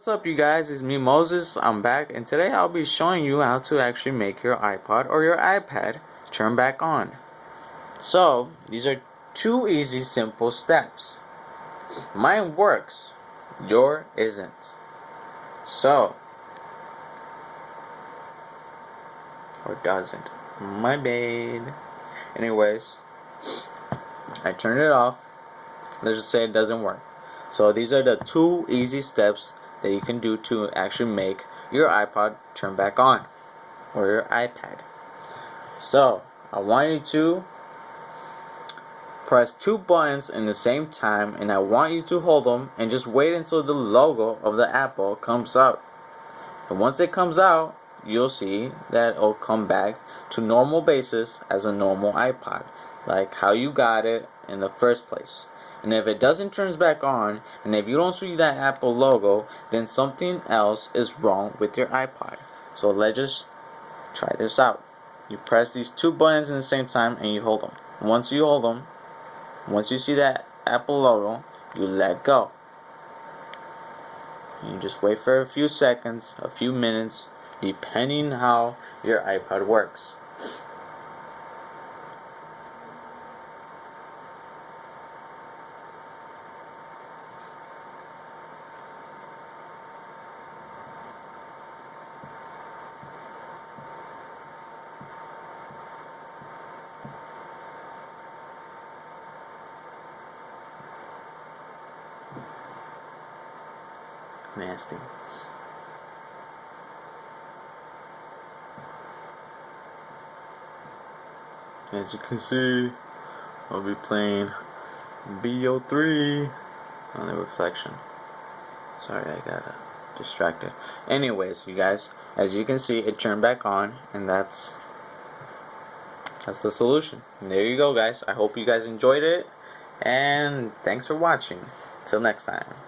What's up, you guys? It's me, Moses. I'm back, and today I'll be showing you how to actually make your iPod or your iPad turn back on. So, these are two easy, simple steps. Mine works, yours isn't. So, or doesn't. My bad. Anyways, I turned it off. Let's just say it doesn't work. So these are the two easy steps that you can do to actually make your iPod turn back on, or your iPad. So I want you to press two buttons in the same time, and I want you to hold them and just wait until the logo of the Apple comes out. And once it comes out, you'll see that it'll come back to normal basis as a normal iPod, like how you got it in the first place. And if it doesn't turn back on, and if you don't see that Apple logo, then something else is wrong with your iPod. So let's just try this out. You press these two buttons in the same time and you hold them. Once you hold them, once you see that Apple logo, you let go. You just wait for a few seconds, a few minutes, depending how your iPod works. Nasty. As you can see, I'll be playing BO3 on the reflection. Sorry, I got distracted. Anyways, you guys, as you can see, it turned back on, and that's the solution. And there you go, guys. I hope you guys enjoyed it, and thanks for watching. Till next time.